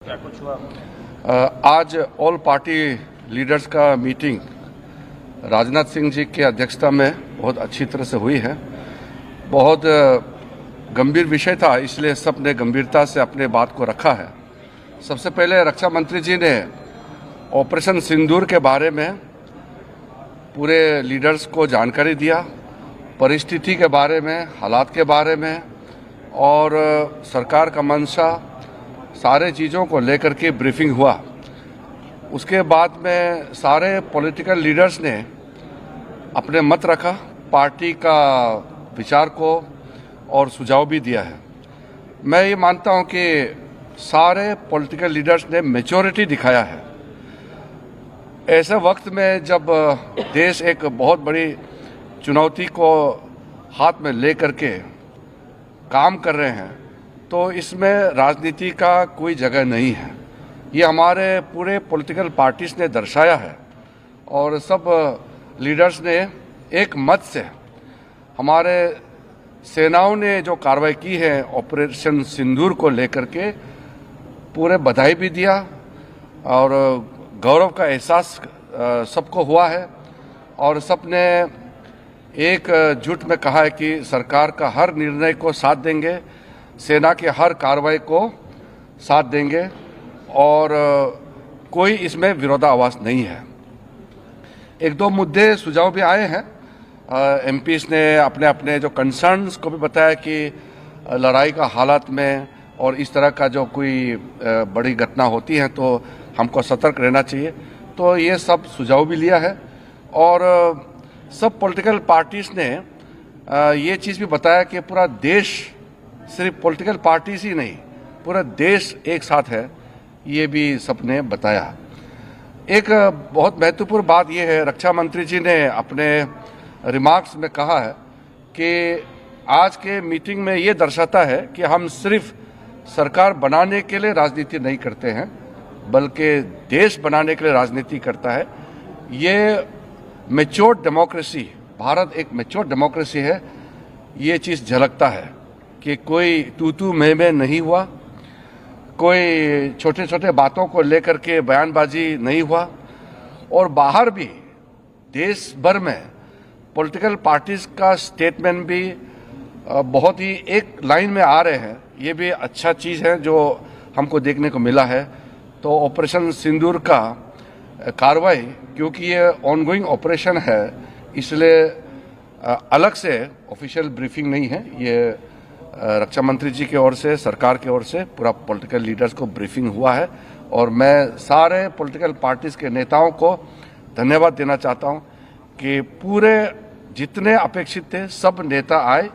क्या कुछ हुआ? आज ऑल पार्टी लीडर्स का मीटिंग राजनाथ सिंह जी की अध्यक्षता में बहुत अच्छी तरह से हुई है। बहुत गंभीर विषय था, इसलिए सब ने गंभीरता से अपने बात को रखा है। सबसे पहले रक्षा मंत्री जी ने ऑपरेशन सिंदूर के बारे में पूरे लीडर्स को जानकारी दिया, परिस्थिति के बारे में, हालात के बारे में और सरकार का मंशा, सारे चीज़ों को लेकर के ब्रीफिंग हुआ। उसके बाद में सारे पॉलिटिकल लीडर्स ने अपने मत रखा, पार्टी का विचार को और सुझाव भी दिया है। मैं ये मानता हूँ कि सारे पॉलिटिकल लीडर्स ने मैच्योरिटी दिखाया है। ऐसे वक्त में जब देश एक बहुत बड़ी चुनौती को हाथ में लेकर के काम कर रहे हैं, तो इसमें राजनीति का कोई जगह नहीं है। ये हमारे पूरे पॉलिटिकल पार्टीज ने दर्शाया है और सब लीडर्स ने एक मत से हमारे सेनाओं ने जो कार्रवाई की है ऑपरेशन सिंदूर को लेकर के पूरे बधाई भी दिया और गौरव का एहसास सबको हुआ है और सबने एक जुट में कहा है कि सरकार का हर निर्णय को साथ देंगे, सेना के हर कार्रवाई को साथ देंगे और कोई इसमें विरोधाभास नहीं है। एक दो मुद्दे सुझाव भी आए हैं। एमपीज ने अपने अपने जो कंसर्न्स को भी बताया कि लड़ाई का हालात में और इस तरह का जो कोई बड़ी घटना होती है तो हमको सतर्क रहना चाहिए। तो ये सब सुझाव भी लिया है और सब पॉलिटिकल पार्टीज ने ये चीज़ भी बताया कि पूरा देश, सिर्फ पॉलिटिकल पार्टीज ही नहीं, पूरा देश एक साथ है, ये भी सबने बताया। एक बहुत महत्वपूर्ण बात यह है, रक्षा मंत्री जी ने अपने रिमार्क्स में कहा है कि आज के मीटिंग में ये दर्शाता है कि हम सिर्फ सरकार बनाने के लिए राजनीति नहीं करते हैं, बल्कि देश बनाने के लिए राजनीति करता है। ये मैच्योर डेमोक्रेसी, भारत एक मैच्योर डेमोक्रेसी है, ये चीज़ झलकता है कि कोई तू मैं नहीं हुआ, कोई छोटे छोटे बातों को लेकर के बयानबाजी नहीं हुआ और बाहर भी देश भर में पॉलिटिकल पार्टीज का स्टेटमेंट भी बहुत ही एक लाइन में आ रहे हैं। ये भी अच्छा चीज़ है जो हमको देखने को मिला है। तो ऑपरेशन सिंदूर का कार्रवाई, क्योंकि ये ऑनगोइंग ऑपरेशन है, इसलिए अलग से ऑफिशियल ब्रीफिंग नहीं है। ये रक्षा मंत्री जी की ओर से, सरकार की ओर से पूरा पॉलिटिकल लीडर्स को ब्रीफिंग हुआ है और मैं सारे पॉलिटिकल पार्टीज के नेताओं को धन्यवाद देना चाहता हूं कि पूरे जितने अपेक्षित थे सब नेता आए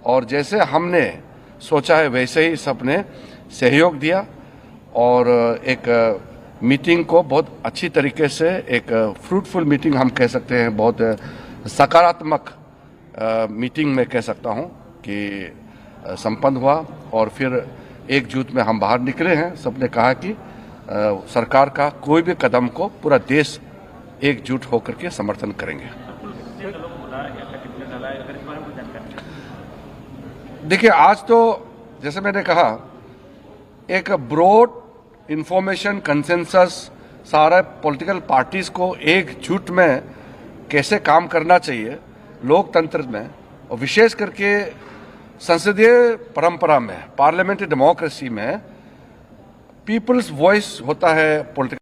और जैसे हमने सोचा है वैसे ही सबने सहयोग दिया और एक मीटिंग को बहुत अच्छी तरीके से, एक फ्रूटफुल मीटिंग हम कह सकते हैं, बहुत सकारात्मक मीटिंग में कह सकता हूं कि संपन्न हुआ और फिर एकजुट में हम बाहर निकले हैं। सबने कहा कि सरकार का कोई भी कदम को पूरा देश एकजुट होकर के समर्थन करेंगे। देखिए, आज तो जैसे मैंने कहा, एक ब्रॉड इंफॉर्मेशन कंसेंसस सारे पॉलिटिकल पार्टीज को एकजुट में कैसे काम करना चाहिए लोकतंत्र में और विशेष करके संसदीय परंपरा में, पार्लियामेंट्री डेमोक्रेसी में पीपल्स वॉइस होता है पॉलिटिकल